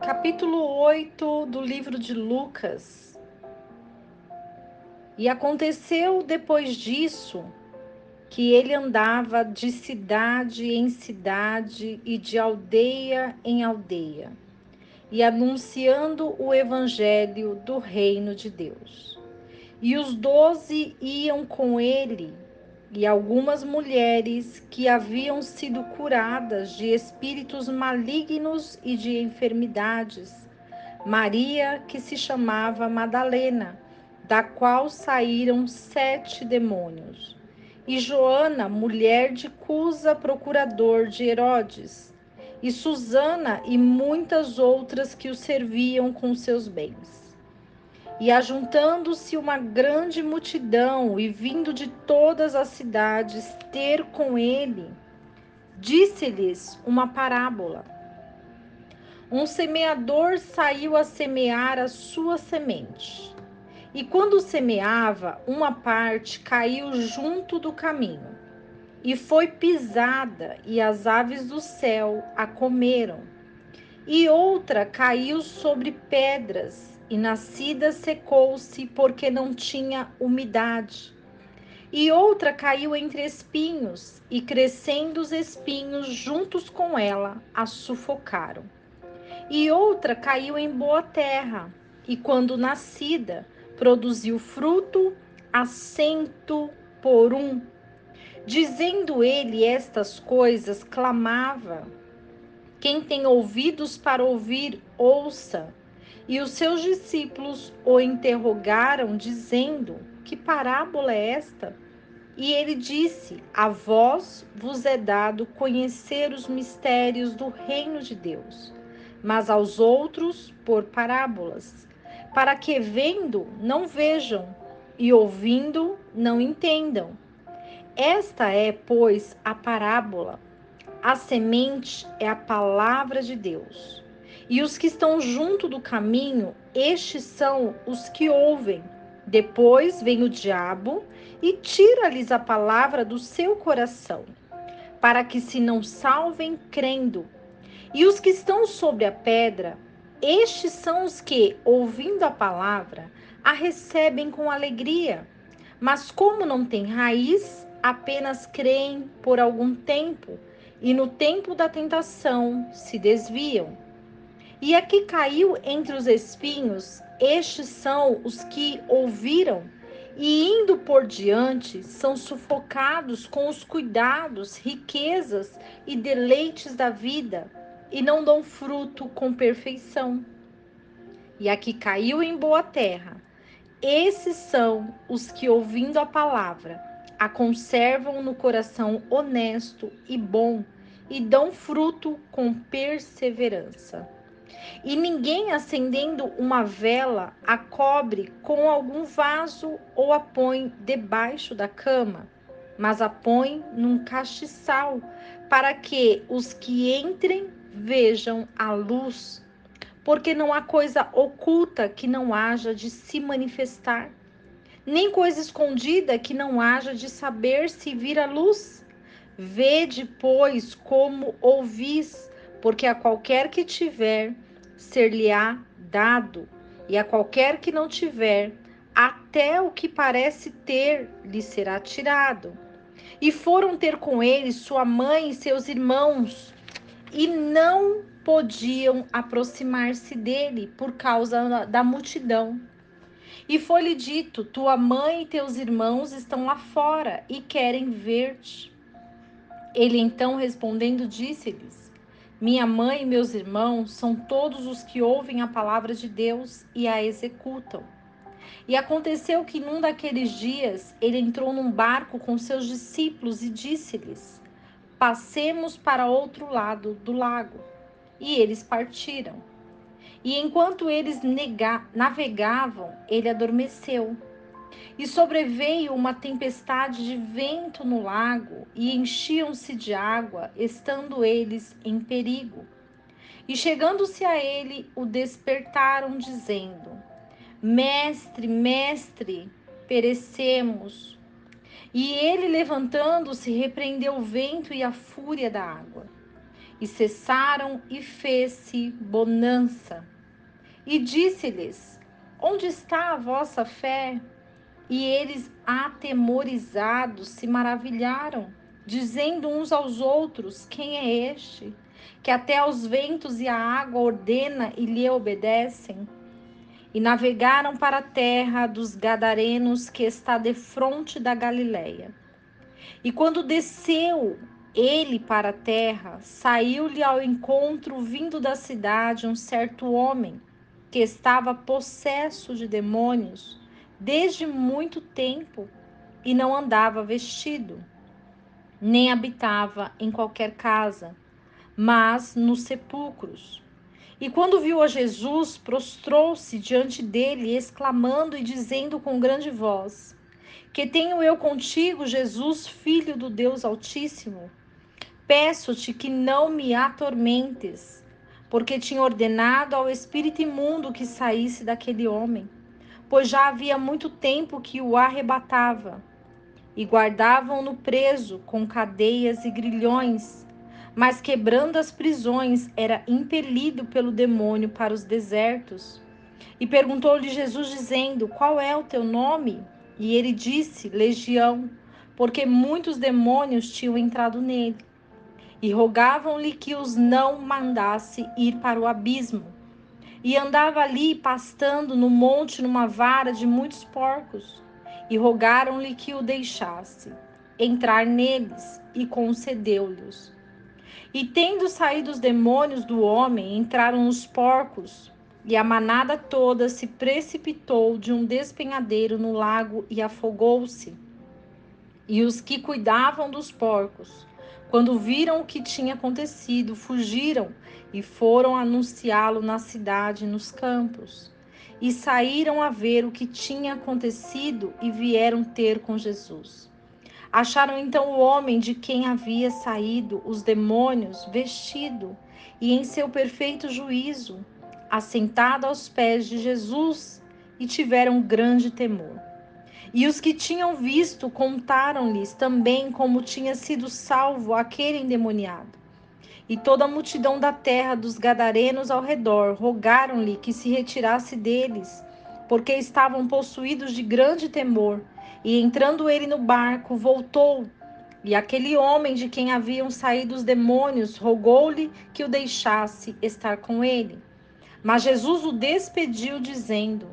Capítulo 8 do livro de Lucas. E aconteceu depois disso que ele andava de cidade em cidade e de aldeia em aldeia, e anunciando o evangelho do reino de Deus. E os 12 iam com ele, e algumas mulheres que haviam sido curadas de espíritos malignos e de enfermidades. Maria, que se chamava Madalena, da qual saíram 7 demônios. E Joana, mulher de Cusa, procurador de Herodes. E Susana e muitas outras que o serviam com seus bens. E ajuntando-se uma grande multidão e vindo de todas as cidades ter com ele, disse-lhes uma parábola. Um semeador saiu a semear a sua semente. E quando semeava, uma parte caiu junto do caminho, e foi pisada, e as aves do céu a comeram. E outra caiu sobre pedras, e nascida secou-se, porque não tinha umidade. E outra caiu entre espinhos, e crescendo os espinhos juntos com ela, a sufocaram. E outra caiu em boa terra, e quando nascida, produziu fruto a 100 por 1. Dizendo ele estas coisas, clamava: Quem tem ouvidos para ouvir, ouça. E os seus discípulos o interrogaram, dizendo: Que parábola é esta? E ele disse: A vós vos é dado conhecer os mistérios do reino de Deus, mas aos outros por parábolas, para que vendo não vejam e ouvindo não entendam. Esta é, pois, a parábola. A semente é a palavra de Deus. E os que estão junto do caminho, estes são os que ouvem. Depois vem o diabo e tira-lhes a palavra do seu coração, para que se não salvem crendo. E os que estão sobre a pedra, estes são os que, ouvindo a palavra, a recebem com alegria. Mas como não têm raiz, apenas creem por algum tempo, e no tempo da tentação se desviam. E a que caiu entre os espinhos, estes são os que ouviram, e indo por diante, são sufocados com os cuidados, riquezas e deleites da vida, e não dão fruto com perfeição. E a que caiu em boa terra, esses são os que, ouvindo a palavra, a conservam no coração honesto e bom, e dão fruto com perseverança. E ninguém, acendendo uma vela, a cobre com algum vaso ou a põe debaixo da cama, mas a põe num castiçal, para que os que entrem vejam a luz. Porque não há coisa oculta que não haja de se manifestar, nem coisa escondida que não haja de saber se vir à luz. Vede, pois, como ouvis, porque a qualquer que tiver, ser-lhe-á dado, e a qualquer que não tiver, até o que parece ter lhe será tirado. E foram ter com ele sua mãe e seus irmãos, e não podiam aproximar-se dele por causa da multidão. E foi-lhe dito: Tua mãe e teus irmãos estão lá fora e querem ver-te. Ele então, respondendo, disse-lhes: Minha mãe e meus irmãos são todos os que ouvem a palavra de Deus e a executam. E aconteceu que num daqueles dias ele entrou num barco com seus discípulos e disse-lhes: Passemos para outro lado do lago. E eles partiram. E enquanto eles navegavam, ele adormeceu. E sobreveio uma tempestade de vento no lago, e enchiam-se de água, estando eles em perigo. E chegando-se a ele, o despertaram, dizendo: Mestre, mestre, perecemos. E ele, levantando-se, repreendeu o vento e a fúria da água, E cessaram e fez-se bonança. E disse-lhes: onde está a vossa fé? E eles, atemorizados, se maravilharam, dizendo uns aos outros: quem é este, que até aos ventos e à água ordena e lhe obedecem? E navegaram para a terra dos Gadarenos, que está defronte da Galileia. E quando desceu ele para a terra, saiu-lhe ao encontro, vindo da cidade, um certo homem, que estava possesso de demônios desde muito tempo, e não andava vestido, nem habitava em qualquer casa, mas nos sepulcros. E quando viu a Jesus, prostrou-se diante dele, exclamando e dizendo com grande voz: que tenho eu contigo, Jesus, Filho do Deus Altíssimo? Peço-te que não me atormentes, porque tinha ordenado ao espírito imundo que saísse daquele homem, pois já havia muito tempo que o arrebatava, e guardavam-no preso com cadeias e grilhões, mas quebrando as prisões, era impelido pelo demônio para os desertos. E perguntou-lhe Jesus, dizendo: qual é o teu nome? E ele disse: Legião, porque muitos demônios tinham entrado nele. E rogavam-lhe que os não mandasse ir para o abismo. E andava ali pastando no monte numa vara de muitos porcos. E rogaram-lhe que o deixasse entrar neles, e concedeu-lhes. E tendo saído os demônios do homem, entraram os porcos, e a manada toda se precipitou de um despenhadeiro no lago e afogou-se. E os que cuidavam dos porcos, quando viram o que tinha acontecido, fugiram e foram anunciá-lo na cidade e nos campos. E saíram a ver o que tinha acontecido e vieram ter com Jesus. Acharam então o homem de quem havia saído os demônios, vestido e em seu perfeito juízo, assentado aos pés de Jesus, e tiveram grande temor. E os que tinham visto contaram-lhes também como tinha sido salvo aquele endemoniado. E toda a multidão da terra dos Gadarenos ao redor rogaram-lhe que se retirasse deles, porque estavam possuídos de grande temor. E entrando ele no barco, voltou. E aquele homem de quem haviam saído os demônios rogou-lhe que o deixasse estar com ele. Mas Jesus o despediu, dizendo: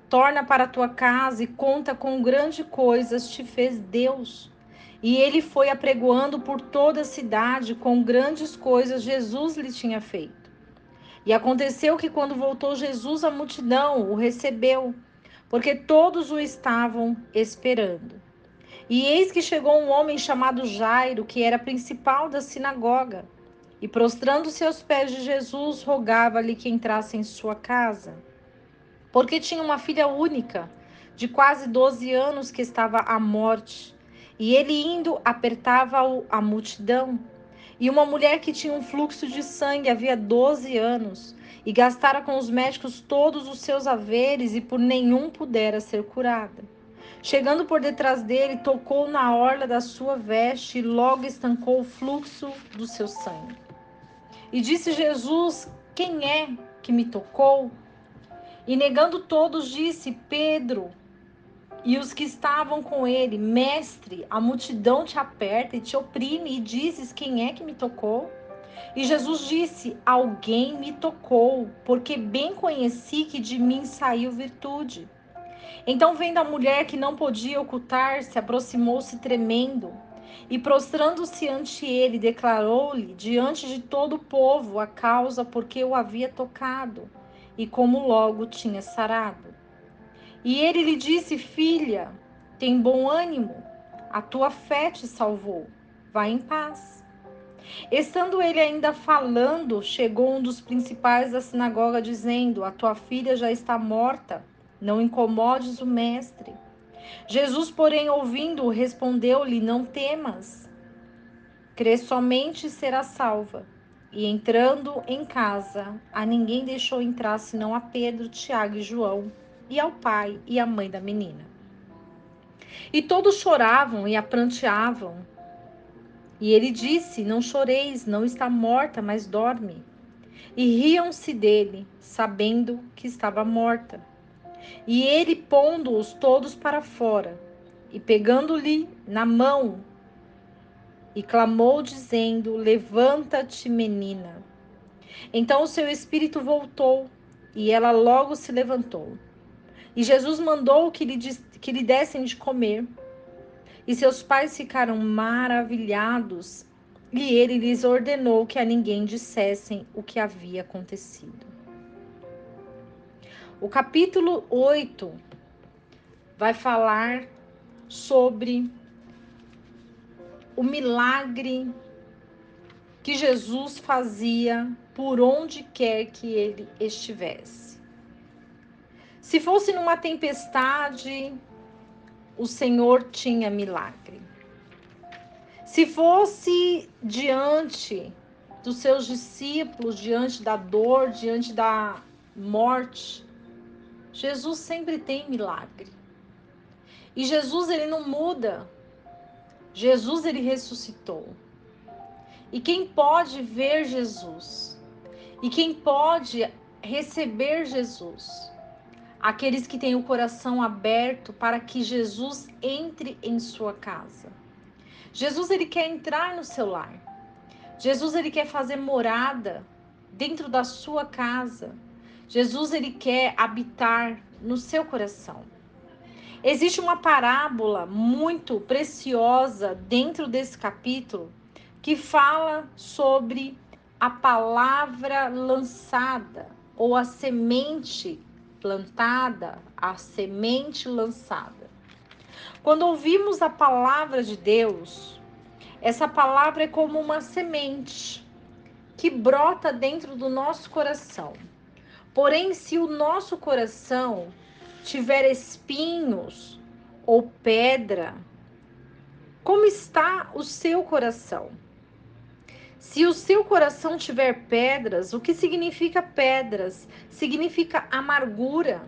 torna para tua casa e conta com grandes coisas te fez Deus. E ele foi apregoando por toda a cidade com grandes coisas Jesus lhe tinha feito. E aconteceu que quando voltou Jesus, a multidão o recebeu, porque todos o estavam esperando. E eis que chegou um homem chamado Jairo, que era principal da sinagoga, e prostrando-se aos pés de Jesus, rogava-lhe que entrasse em sua casa, porque tinha uma filha única, de quase 12 anos, que estava à morte. E ele indo, apertava-o a multidão. E uma mulher que tinha um fluxo de sangue havia 12 anos, e gastara com os médicos todos os seus haveres, e por nenhum pudera ser curada. Chegando por detrás dele, tocou na orla da sua veste, e logo estancou o fluxo do seu sangue. E disse Jesus: quem é que me tocou? E negando todos, disse: Pedro. E os que estavam com ele: Mestre, a multidão te aperta e te oprime, e dizes: quem é que me tocou? E Jesus disse: alguém me tocou, porque bem conheci que de mim saiu virtude. Então, vendo a mulher que não podia ocultar-se, aproximou-se tremendo, e prostrando-se ante ele, declarou-lhe diante de todo o povo a causa por que o havia tocado, e como logo tinha sarado. E ele lhe disse: filha, tem bom ânimo, a tua fé te salvou, vai em paz. Estando ele ainda falando, chegou um dos principais da sinagoga, dizendo: a tua filha já está morta, não incomodes o mestre. Jesus, porém, ouvindo-o, respondeu-lhe: não temas, crê somente e será salva. E entrando em casa, a ninguém deixou entrar senão a Pedro, Tiago e João, e ao pai e à mãe da menina. E todos choravam e a pranteavam. E ele disse: Não choreis, não está morta, mas dorme. E riam-se dele, sabendo que estava morta. E ele, pondo-os todos para fora, e pegando-lhe na mão, e clamou, dizendo: Levanta-te, menina. Então o seu espírito voltou, e ela logo se levantou. E Jesus mandou que lhe dessem de comer. E seus pais ficaram maravilhados, e ele lhes ordenou que a ninguém dissessem o que havia acontecido. O capítulo 8 vai falar sobre o milagre que Jesus fazia por onde quer que ele estivesse. Se fosse numa tempestade, o Senhor tinha milagre. Se fosse diante dos seus discípulos, diante da dor, diante da morte, Jesus sempre tem milagre. E Jesus, ele não muda. Jesus, ele ressuscitou. E quem pode ver Jesus? E quem pode receber Jesus? Aqueles que têm o coração aberto para que Jesus entre em sua casa. Jesus, ele quer entrar no seu lar. Jesus, ele quer fazer morada dentro da sua casa. Jesus, ele quer habitar no seu coração. Existe uma parábola muito preciosa dentro desse capítulo que fala sobre a palavra lançada ou a semente plantada, a semente lançada. Quando ouvimos a palavra de Deus, essa palavra é como uma semente que brota dentro do nosso coração. Porém, se o nosso coração tiver espinhos ou pedra, como está o seu coração? Se o seu coração tiver pedras, o que significa pedras? Significa amargura,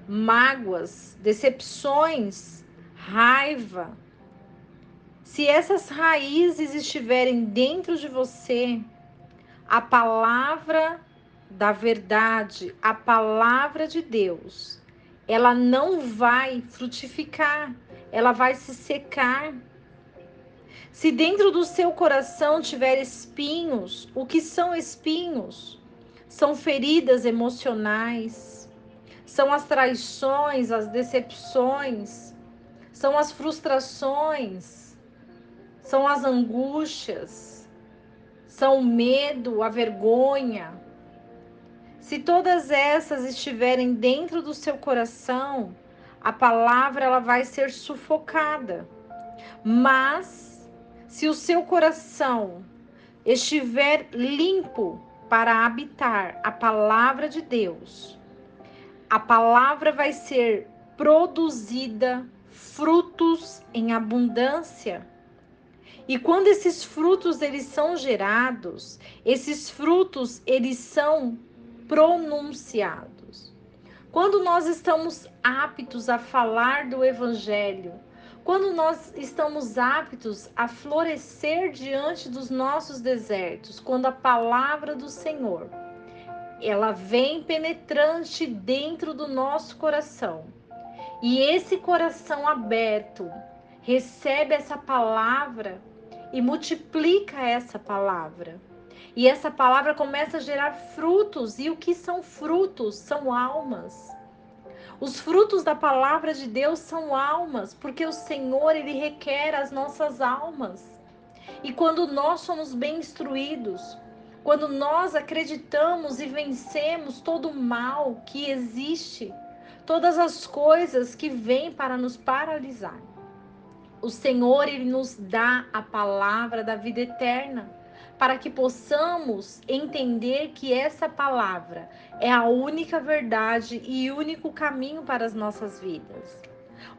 mágoas, decepções, raiva. Se essas raízes estiverem dentro de você, a palavra da verdade, a palavra de Deus, ela não vai frutificar, ela vai se secar. Se dentro do seu coração tiver espinhos, o que são espinhos? São feridas emocionais, são as traições, as decepções, são as frustrações, são as angústias, são o medo, a vergonha. Se todas essas estiverem dentro do seu coração, a palavra ela vai ser sufocada. Mas se o seu coração estiver limpo para habitar a palavra de Deus, a palavra vai ser produzida frutos em abundância. E quando esses frutos eles são gerados, esses frutos eles são pronunciados. Quando nós estamos aptos a falar do evangelho, quando nós estamos aptos a florescer diante dos nossos desertos, quando a palavra do Senhor, ela vem penetrante dentro do nosso coração, e esse coração aberto recebe essa palavra e multiplica essa palavra. E essa palavra começa a gerar frutos. E o que são frutos? São almas. Os frutos da palavra de Deus são almas, porque o Senhor, ele requer as nossas almas. E quando nós somos bem instruídos, quando nós acreditamos e vencemos todo o mal que existe, todas as coisas que vêm para nos paralisar, o Senhor, ele nos dá a palavra da vida eterna, para que possamos entender que essa palavra é a única verdade e único caminho para as nossas vidas.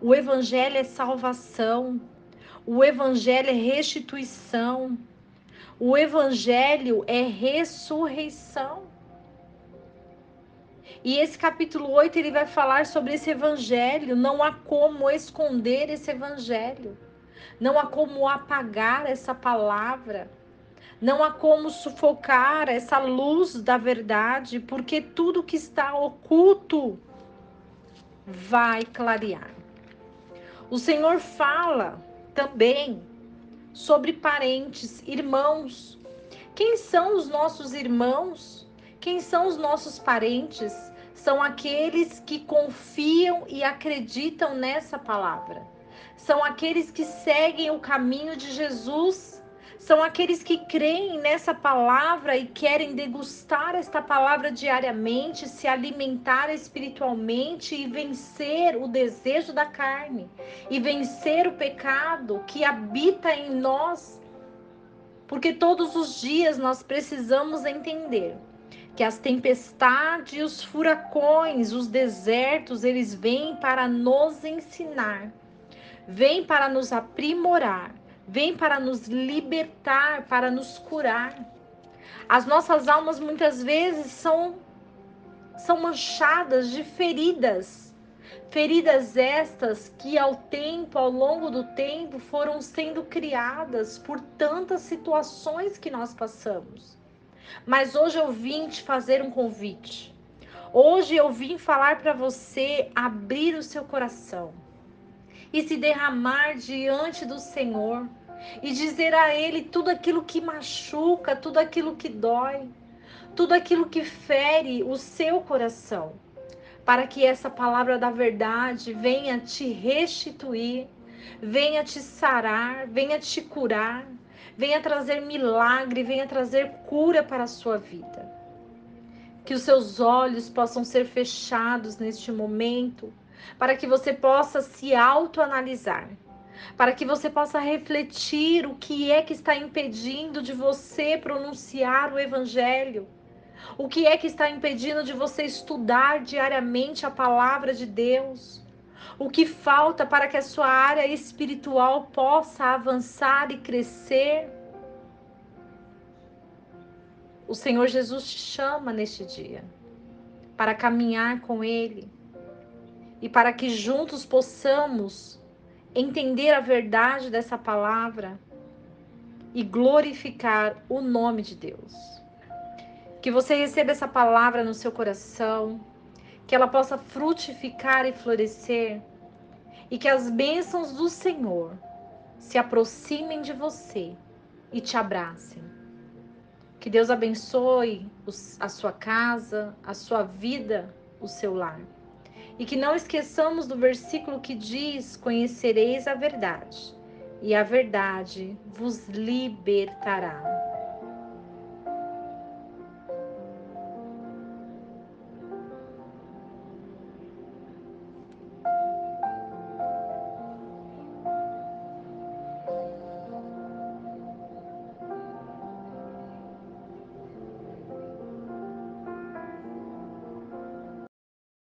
O evangelho é salvação, o evangelho é restituição, o evangelho é ressurreição. E esse capítulo 8 ele vai falar sobre esse evangelho, não há como esconder esse evangelho. Não há como apagar essa palavra. Não há como sufocar essa luz da verdade, porque tudo que está oculto vai clarear. O Senhor fala também sobre parentes, irmãos. Quem são os nossos irmãos? Quem são os nossos parentes? São aqueles que confiam e acreditam nessa palavra. São aqueles que seguem o caminho de Jesus. São aqueles que creem nessa palavra e querem degustar esta palavra diariamente, se alimentar espiritualmente e vencer o desejo da carne e vencer o pecado que habita em nós. Porque todos os dias nós precisamos entender que as tempestades, os furacões, os desertos, eles vêm para nos ensinar, vêm para nos aprimorar, vêm para nos libertar, para nos curar. As nossas almas muitas vezes são manchadas de feridas. Feridas estas que ao longo do tempo, foram sendo criadas por tantas situações que nós passamos. Mas hoje eu vim te fazer um convite. Hoje eu vim falar para você abrir o seu coração e se derramar diante do Senhor e dizer a Ele tudo aquilo que machuca, tudo aquilo que dói, tudo aquilo que fere o seu coração, para que essa palavra da verdade venha te restituir, venha te sarar, venha te curar, venha trazer milagre, venha trazer cura para a sua vida. Que os seus olhos possam ser fechados neste momento, para que você possa se autoanalisar, para que você possa refletir o que é que está impedindo de você pronunciar o evangelho. O que é que está impedindo de você estudar diariamente a palavra de Deus? O que falta para que a sua área espiritual possa avançar e crescer? O Senhor Jesus te chama neste dia para caminhar com Ele e para que juntos possamos entender a verdade dessa palavra e glorificar o nome de Deus. Que você receba essa palavra no seu coração, que ela possa frutificar e florescer, e que as bênçãos do Senhor se aproximem de você e te abracem. Que Deus abençoe a sua casa, a sua vida, o seu lar. E que não esqueçamos do versículo que diz: conhecereis a verdade, e a verdade vos libertará.